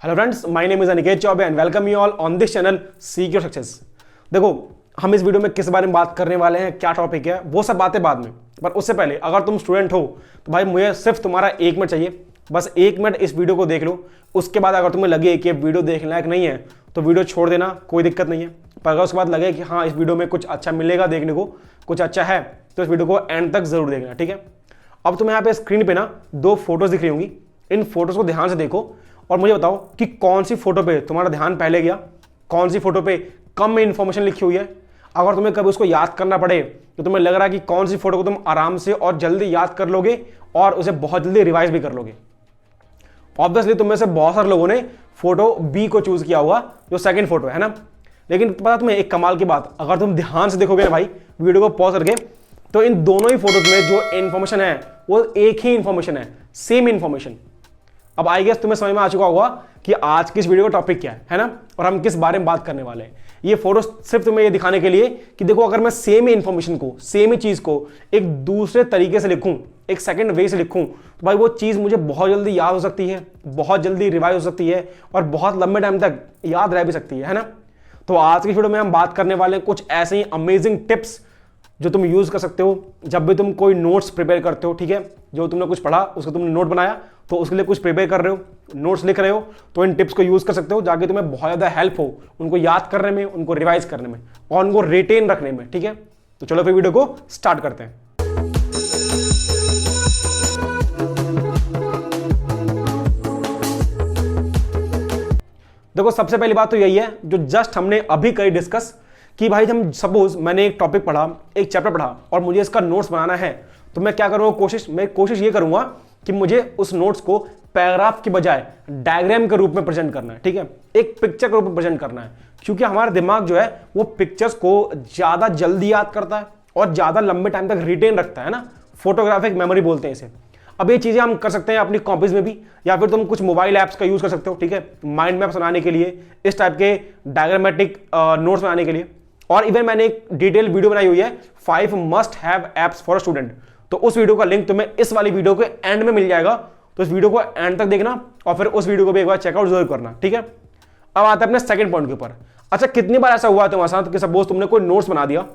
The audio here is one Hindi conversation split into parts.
Hello friends, my name is Aniket Choubey and welcome you all on this channel seek your success. देखो, हम इस वीडियो में किस बारे में बात करने वाले हैं, क्या टॉपिक है, वो सब बातें बाद में। पर उससे पहले अगर तुम स्टूडेंट हो तो भाई मुझे सिर्फ तुम्हारा 1 मिनट चाहिए। बस 1 मिनट इस वीडियो को देख लो। उसके बाद अगर तुम्हें लगे कि वीडियो देखने लायक नहीं है तो वीडियो छोड़ देना, कोई दिक्कत नहीं है। पर अगर उसके बाद लगे कि हाँ, इस वीडियो में कुछ अच्छा मिलेगा देखने को, कुछ अच्छा है, तो इस वीडियो को एंड तक जरूर देखना, ठीक है। अब तुम्हें यहाँ पे स्क्रीन पे ना 2 फोटोज दिख रही होंगी। इन फोटोज को ध्यान से देखो और मुझे बताओ कि कौन सी फोटो पे तुम्हारा ध्यान पहले गया, कौन सी फोटो पे कम इंफॉर्मेशन लिखी हुई है। अगर तुम्हें कभी उसको याद करना पड़े तो तुम्हें लग रहा है कि कौन सी फोटो को तुम आराम से और जल्दी याद कर लोगे और उसे बहुत जल्दी रिवाइज भी कर लोगे। ऑब्वियसली तुम में से बहुत सारे लोगों ने फोटो बी को चूज किया होगा, जो सेकंड फोटो है ना। लेकिन पता तुम्हें एक कमाल की बात, अगर तुम ध्यान से देखोगे ना भाई वीडियो को पॉज करके, तो इन दोनों ही फोटोज में जो इन्फॉर्मेशन है वो एक ही इन्फॉर्मेशन है, सेम इन्फॉर्मेशन। अब आई गेस तुम्हें समझ में आ चुका होगा कि आज की इस वीडियो का टॉपिक क्या है ना, और हम किस बारे में बात करने वाले हैं। ये फोटो सिर्फ तुम्हें ये दिखाने के लिए कि देखो, अगर मैं सेम ही इन्फॉर्मेशन को, सेम ही चीज को एक दूसरे तरीके से लिखूं, एक सेकंड वे से लिखूं, तो भाई वो चीज मुझे बहुत जल्दी याद हो सकती है, बहुत जल्दी रिवाइज हो सकती है और बहुत लंबे टाइम तक याद रह भी सकती है ना। तो आज की वीडियो में हम बात करने वाले हैं कुछ ऐसे ही अमेजिंग टिप्स जो तुम यूज कर सकते हो जब भी तुम कोई नोट्स प्रिपेयर करते हो, ठीक है। जो तुमने कुछ पढ़ा उसको तुमने नोट बनाया, तो उसके लिए कुछ प्रिपेयर कर रहे हो, नोट्स लिख रहे हो, तो इन टिप्स को यूज कर सकते हो, जाके तुम्हें बहुत ज्यादा हेल्प हो उनको याद करने में, उनको रिवाइज करने में और उनको रिटेन रखने में, ठीक है। तो चलो फिर वीडियो को स्टार्ट करते हैं। देखो, सबसे पहली बात तो यही है जो जस्ट हमने अभी करी डिस्कस, कि भाई हम सपोज मैंने एक टॉपिक पढ़ा, एक चैप्टर पढ़ा और मुझे इसका नोट्स बनाना है, तो मैं क्या करूंगा, मैं कोशिश ये करूंगा कि मुझे उस नोट्स को पैराग्राफ की बजाय डायग्राम के रूप में प्रेजेंट करना है, ठीक है, एक पिक्चर के रूप में प्रेजेंट करना है। क्योंकि हमारा दिमाग जो है वो पिक्चर्स को ज्यादा जल्दी याद करता है और ज्यादा लंबे टाइम तक रिटेन रखता है ना, फोटोग्राफिक मेमोरी बोलते हैं इसे। अब ये चीजें हम कर सकते हैं अपनी कॉपीज में भी, या फिर तुम कुछ मोबाइल ऐप्स का यूज कर सकते हो, ठीक है, माइंड मैप्स बनाने के लिए, इस टाइप के डायग्रामेटिक नोट्स बनाने के लिए। और इवन मैंने एक डिटेल वीडियो बनाई हुई है 5 must have apps for student, तो उस वीडियो का लिंक तुम्हें इस वाली वीडियो के एंड में मिल जाएगा। तो इस वीडियो को एंड तक देखना और फिर उस वीडियो को भी एक बार चेकआउट जरूर करना, ठीक है। अब आते हैं अपने सेकंड पॉइंट के ऊपर। अच्छा, कितनी बार ऐसा हुआ है तुम्हारे साथ कि सपोज तुमने कोई नोट्स बना दिया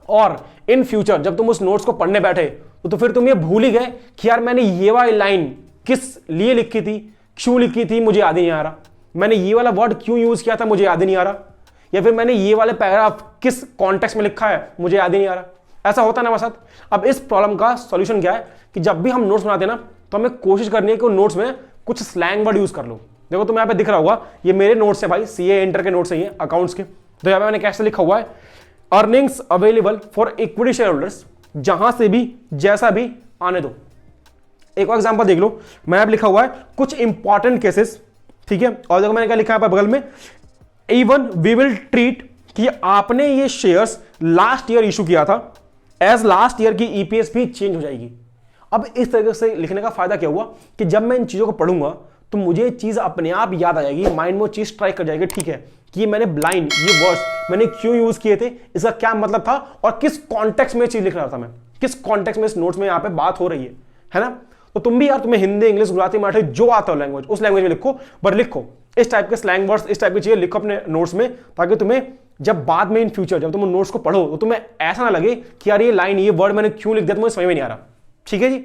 और इन फ्यूचर जब तुम उस नोट्स को पढ़ने बैठे तो फिर तुम ये भूल ही गए कि यार मैंने ये वाली लाइन किस लिए लिखी थी, क्यों लिखी थी, मुझे याद ही नहीं आ रहा। मैंने ये वाला वर्ड क्यों यूज किया था, मुझे याद ही नहीं आ रहा। या फिर मैंने ये वाले पैराग्राफ किस कॉन्टेक्स्ट में लिखा है, मुझे याद ही नहीं आ रहा। ऐसा होता है ना हमारे साथ। अब इस प्रॉब्लम का सॉल्यूशन क्या है कि जब भी हम नोट्स बनाते हैं ना, तो हमें कोशिश करनी है कि नोट्स में कुछ स्लैंग वर्ड यूज कर लो। देखो तुम्हें यहाँ पे दिख रहा होगा, ये मेरे नोट्स है भाई, सीए इंटर के नोट्स है, अकाउंट्स के। तो यहाँ पे मैंने कैसे लिखा हुआ है, earnings available for equity share holders, जहां से भी जैसा भी आने दो। एक और एग्जांपल देख लो, मैं यहाँ लिखा हुआ है कुछ इंपॉर्टेंट केसेस, ठीक है। और देखो मैंने क्या लिखा है बगल में, इवन वी विल ट्रीट कि आपने ये शेयर्स लास्ट ईयर इशू किया था, एज लास्ट ईयर की ईपीएस भी चेंज हो जाएगी। अब इस तरीके से लिखने का फायदा क्या हुआ कि जब मैं इन चीजों को पढ़ूंगा तो मुझे चीज अपने आप याद आ जाएगी, माइंड में वो चीज स्ट्राइक कर जाएगी, ठीक है, कि मैंने ब्लाइंड ये वर्ड्स मैंने क्यों यूज किए थे, इसका क्या मतलब था और किस कॉन्टेक्स्ट में चीज लिख रहा था, मैं किस कॉन्टेक्स्ट में इस नोट्स में यहाँ पे बात हो रही है ना। तो तुम भी यार, तुम्हें हिंदी, इंग्लिश, गुजराती, मराठी जो आता हो लैंग्वेज, उस लैंग्वेज में लिखो, पर लिखो इस टाइप के स्लैंग वर्ड्स, इस टाइप की चीजें लिखो अपने नोट्स में, ताकि तुम्हें जब बाद में इन फ्यूचर जब तुम नोट्स को पढ़ो तो तुम्हें ऐसा ना लगे कि यार ये लाइन, ये वर्ड मैंने क्यों लिख दिया, तो मुझे समझ में नहीं आ रहा, ठीक है जी।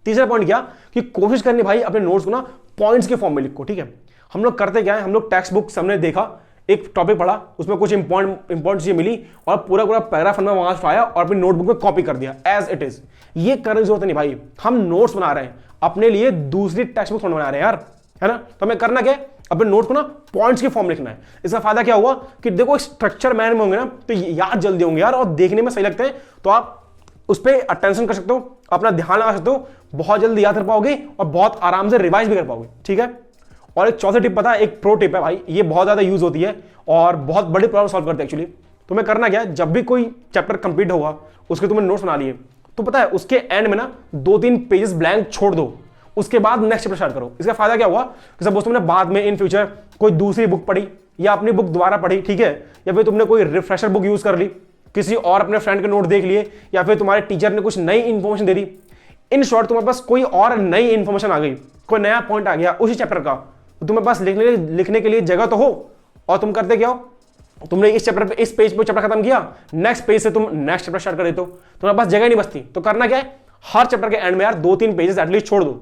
तीसरा पॉइंट क्या कि कोशिश करनी भाई अपने नोट्स को ना पॉइंट्स के फॉर्म में लिखो, ठीक है। हम लोग करते क्या है, हम लोग टेक्स्ट बुक हमने देखा, एक टॉपिक पढ़ा, उसमें कुछ इंपॉर्टेंट चीजें मिली और पूरा पैराग्राफ हमने वहां से आया और अपनी नोटबुक में कॉपी कर दिया एज इट इज। ये करने की जरूरत नहीं भाई, हम नोट्स बना रहे हैं अपने लिए, दूसरी टेक्स्ट बुक बना रहे हैं यार, है ना। तो हमें करना क्या है, अपने नोट को ना पॉइंट्स के फॉर्म लिखना है। इसका फायदा क्या हुआ कि देखो स्ट्रक्चर मैन में होंगे ना तो याद जल्दी होंगे यार, और देखने में सही लगते हैं, तो आप उस पर अटेंशन कर सकते हो, अपना ध्यान लगा सकते हो, बहुत जल्दी याद कर पाओगे और बहुत आराम से रिवाइज भी कर पाओगे, ठीक है। और एक चौथी टिप पता है, एक प्रो टिप है भाई, ये बहुत ज्यादा यूज होती है और बहुत बड़ी प्रॉब्लम सॉल्व करती है एक्चुअली। तुम्हें करना क्या है, जब भी कोई चैप्टर कंप्लीट होगा, उसके तुमने नोट्स बना लिए, तो पता है उसके एंड में ना 2-3 पेजेस ब्लैंक छोड़ दो, उसके बाद नेक्स्ट चैप्टर स्टार्ट करो। इसका फायदा क्या हुआ कि सपोज तुमने बाद में इन फ्यूचर कोई दूसरी बुक पढ़ी या अपनी बुक दोबारा पढ़ी, ठीक है, या फिर तुमने कोई रिफ्रेशर बुक यूज कर ली, किसी और अपने फ्रेंड के नोट देख लिए, या फिर तुम्हारे टीचर ने कुछ नई information they the, in short तुम्हारे पास कोई और नई इंफॉर्मेशन आ गई, कोई नया पॉइंट आ गया उसी चैप्टर का, तो तुम्हारे पास लिखने के लिए जगह तो हो, और तुम करते क्या हो, तुमने इस चैप्टर पे, इस पेज पे चैप्टर खत्म किया, नेक्स्ट पेज से तुम नेक्स्ट चैप्टर स्टार्ट कर देते हो, तुम्हारे पास जगह नहीं बचती। तो करना क्या है, हर चैप्टर के एंड में यार 2-3 पेजेस एटलीस्ट छोड़ दो,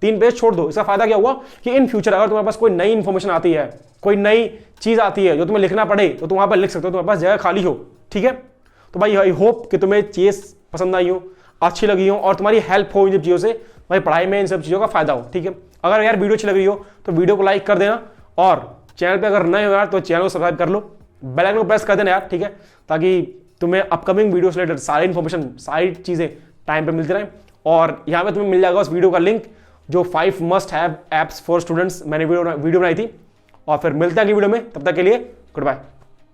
3 पेज छोड़ दो। इसका फायदा क्या हुआ कि इन फ्यूचर अगर तुम्हारे पास कोई नई इंफॉर्मेशन आती है, कोई नई चीज आती है जो तुम्हें लिखना पड़े, तो तुम वहां पर लिख सकते हो, तुम्हारे पास जगह खाली हो। ठीक है, तो भाई आई होप कि तुम्हें चीज पसंद आई हो, अच्छी लगी हो, और तुम्हारी हेल्प हो इन सब चीजों से, भाई पढ़ाई में इन सब चीजों का फायदा हो। ठीक है, अगर यार वीडियो अच्छी लग रही हो तो वीडियो को लाइक कर देना, और चैनल पे अगर नए हो यार तो चैनल को सब्सक्राइब कर लो, बेल आइकन को प्रेस कर देना यार। ठीक है, ताकि तुम्हें अपकमिंग वीडियो से रिलेटेड सारी इन्फॉर्मेशन, सारी चीजें टाइम पे मिलती रहे। और यहाँ पे तुम्हें मिल जाएगा उस वीडियो का लिंक, जो 5 must have apps for students मैंने वीडियो बनाई थी। और फिर मिलते हैं अगली वीडियो में, तब तक के लिए गुड बाय।